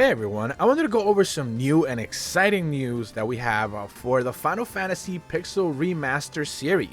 Hey everyone, I wanted to go over some new and exciting news that we have for the Final Fantasy Pixel Remaster series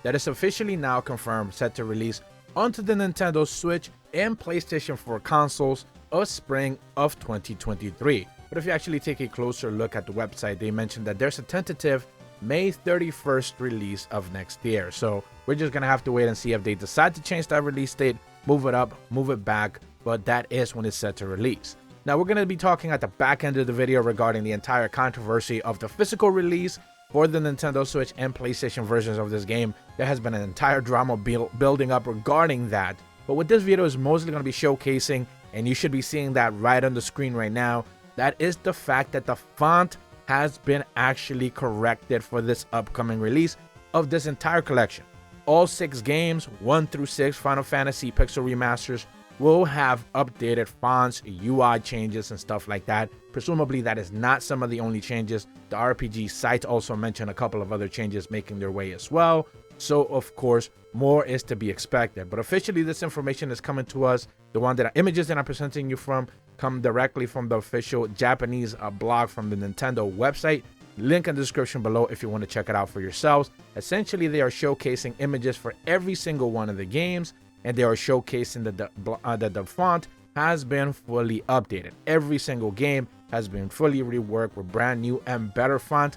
that is officially now confirmed set to release onto the Nintendo Switch and PlayStation 4 consoles of spring of 2023. But if you actually take a closer look at the website, they mentioned that there's a tentative May 31st release of next year. So we're just going to have to wait and see if they decide to change that release date, move it up, move it back, but that is when it's set to release. Now, we're going to be talking at the back end of the video regarding the entire controversy of the physical release for the Nintendo Switch and PlayStation versions of this game. There has been an entire drama building up regarding that. But what this video is mostly going to be showcasing, and you should be seeing that right on the screen right now, that is the fact that the font has been actually corrected for this upcoming release of this entire collection. All 6 games, 1 through 6 Final Fantasy Pixel Remasters, will have updated fonts, UI changes, and stuff like that. Presumably that is not some of the only changes. The RPG site also mentioned a couple of other changes making their way as well. So of course, more is to be expected. But officially this information is coming to us. The images that I'm presenting you from come directly from the official Japanese blog from the Nintendo website. Link in the description below if you want to check it out for yourselves. Essentially, they are showcasing images for every single one of the games, and they are showcasing that the font has been fully updated. Every single game has been fully reworked with brand new and better font,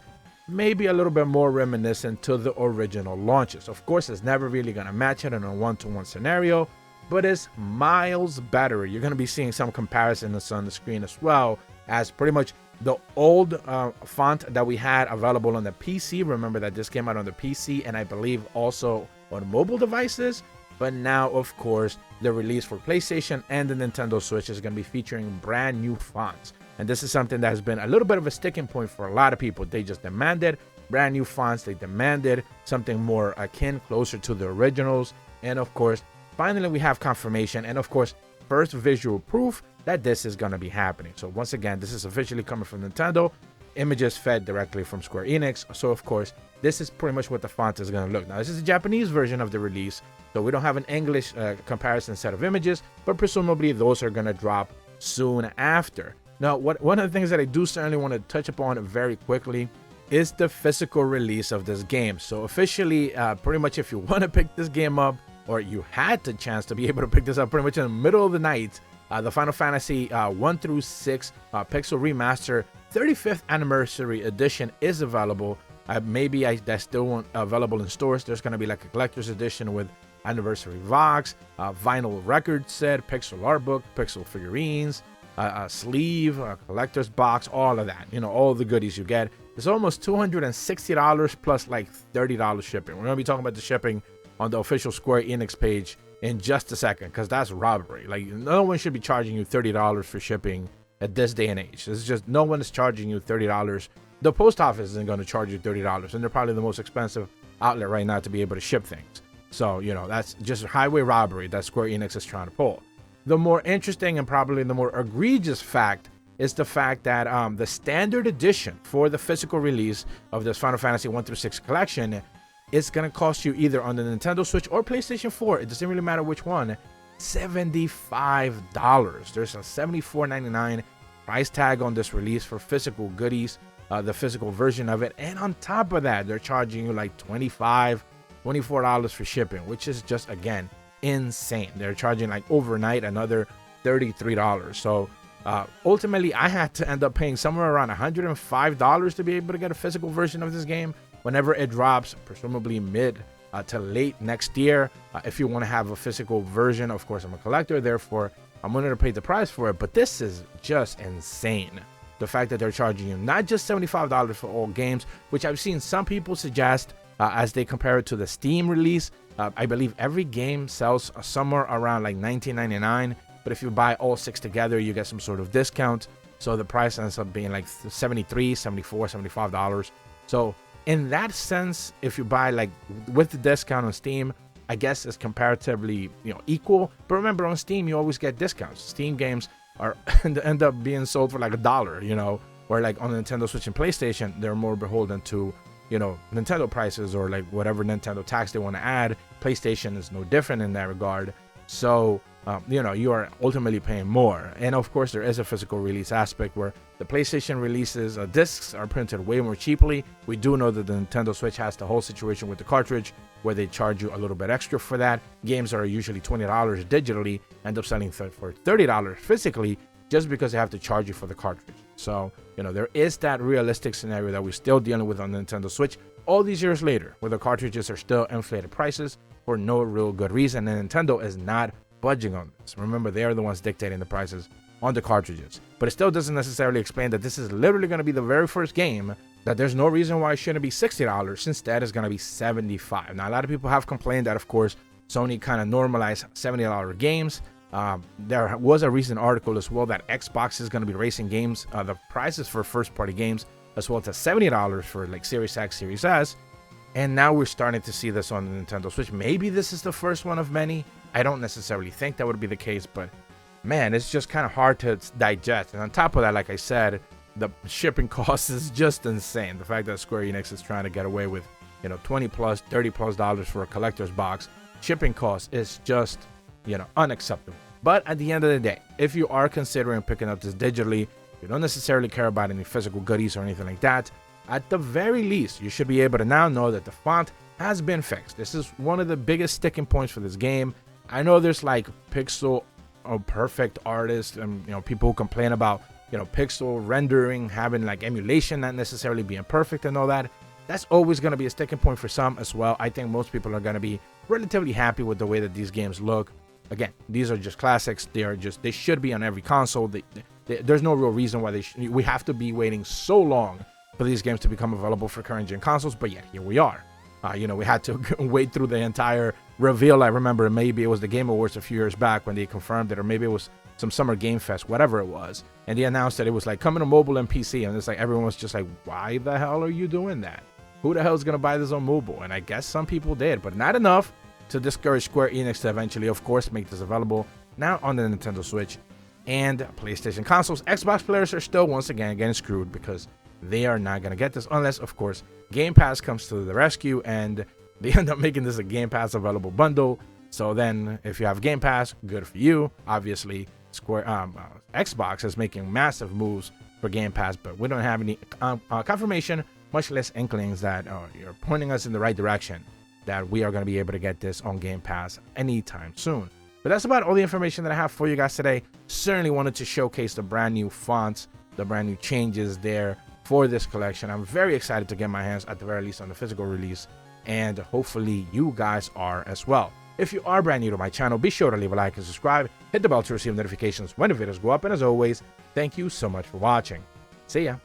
maybe a little bit more reminiscent to the original launches. Of course, it's never really going to match it in a one-to-one scenario, but it's miles better. You're going to be seeing some comparisons on the screen as well, as pretty much the old font that we had available on the PC. Remember that this came out on the PC and I believe also on mobile devices. But now, of course, the release for PlayStation and the Nintendo Switch is going to be featuring brand new fonts. And this is something that has been a little bit of a sticking point for a lot of people. They just demanded brand new fonts. They demanded something more akin, closer to the originals. And of course, finally, we have confirmation and of course, first visual proof that this is going to be happening. So once again, this is officially coming from Nintendo. Images fed directly from Square Enix. So of course, this is pretty much what the font is going to look. Now, this is a Japanese version of the release, so we don't have an English comparison set of images, but presumably those are going to drop soon after. Now, one of the things that I do certainly want to touch upon very quickly is the physical release of this game. So officially, pretty much if you want to pick this game up, or you had the chance to be able to pick this up pretty much in the middle of the night, the Final Fantasy 1 through 6 Pixel Remaster 35th Anniversary Edition is available. That's still available in stores. There's going to be like a collector's edition with anniversary Vox, vinyl record set, pixel art book, pixel figurines, a sleeve, a collector's box, all of that. You know, all the goodies you get. It's almost $260 plus like $30 shipping. We're going to be talking about the shipping on the official Square Enix page in just a second, because that's robbery. Like, no one should be charging you $30 for shipping at this day and age. It's just, no one is charging you $30. The post office isn't going to charge you $30, and they're probably the most expensive outlet right now to be able to ship things. So, you know, that's just highway robbery that Square Enix is trying to pull. The more interesting and probably the more egregious fact is the fact that the standard edition for the physical release of this Final Fantasy 1 through 6 collection is going to cost you either on the Nintendo Switch or PlayStation 4. It doesn't really matter which one. $75. There's a $74.99 price tag on this release for physical goodies, the physical version of it. And on top of that, they're charging you like $24 for shipping, which is just, again, insane. They're charging like overnight another $33. So ultimately, I had to end up paying somewhere around $105 to be able to get a physical version of this game whenever it drops, presumably mid to late next year. If you want to have a physical version, of course, I'm a collector, therefore I'm willing to pay the price for it. But this is just insane. The fact that they're charging you not just $75 for all games, which I've seen some people suggest as they compare it to the Steam release. I believe every game sells somewhere around like $19.99, but if you buy all 6 together, you get some sort of discount. So the price ends up being like $73, $74, $75. So in that sense, if you buy like with the discount on Steam, I guess it's comparatively, you know, equal. But remember, on Steam, you always get discounts. Steam games are end up being sold for like $1, you know, or like on the Nintendo Switch and PlayStation, they're more beholden to, you know, Nintendo prices or like whatever Nintendo tax they want to add. PlayStation is no different in that regard. So you are ultimately paying more. And of course, there is a physical release aspect where the PlayStation releases discs are printed way more cheaply. We do know that the Nintendo Switch has the whole situation with the cartridge where they charge you a little bit extra for that. Games that are usually $20 digitally end up selling for $30 physically just because they have to charge you for the cartridge. So, there is that realistic scenario that we're still dealing with on the Nintendo Switch all these years later, where the cartridges are still inflated prices for no real good reason, and Nintendo is not budging on this. Remember, they are the ones dictating the prices on the cartridges. But it still doesn't necessarily explain that this is literally going to be the very first game that there's no reason why it shouldn't be $60. Instead, it's going to be $75. Now, a lot of people have complained that, of course, Sony kind of normalized $70 games. There was a recent article as well that Xbox is going to be raising games, the prices for first-party games, as well as $70 for like Series X, Series S. And now we're starting to see this on the Nintendo Switch. Maybe this is the first one of many. I don't necessarily think that would be the case, but man, it's just kind of hard to digest. And on top of that, like I said, the shipping cost is just insane. The fact that Square Enix is trying to get away with, $20 plus, $30 plus for a collector's box, shipping cost is just, unacceptable. But at the end of the day, if you are considering picking up this digitally, you don't necessarily care about any physical goodies or anything like that, at the very least, you should be able to now know that the font has been fixed. This is one of the biggest sticking points for this game. I know there's like pixel perfect artists and people who complain about pixel rendering having like emulation not necessarily being perfect and all that. That's always going to be a sticking point for some as well. I think most people are going to be relatively happy with the way that these games look. Again, these are just classics. They should be on every console. There's no real reason why we have to be waiting so long for these games to become available for current gen consoles, but yeah, here we are. We had to wait through the entire reveal. I remember maybe it was the Game Awards a few years back when they confirmed it, or maybe it was some Summer Game Fest, whatever it was, and they announced that it was like coming to mobile and PC, and it's like everyone was just like, why the hell are you doing that? Who the hell is going to buy this on mobile? And I guess some people did, but not enough to discourage Square Enix to eventually, of course, make this available now on the Nintendo Switch and PlayStation consoles. Xbox players are still once again getting screwed because they are not going to get this unless, of course, Game Pass comes to the rescue and they end up making this a Game Pass available bundle. So then if you have Game Pass, good for you. Obviously, Xbox is making massive moves for Game Pass, but we don't have any confirmation, much less inklings that you're pointing us in the right direction, that we are going to be able to get this on Game Pass anytime soon. But that's about all the information that I have for you guys today. Certainly wanted to showcase the brand new fonts, the brand new changes there for this collection. I'm very excited to get my hands at the very least on the physical release, and hopefully you guys are as well. If you are brand new to my channel, be sure to leave a like and subscribe, hit the bell to receive notifications when the videos go up, and as always, thank you so much for watching. See ya.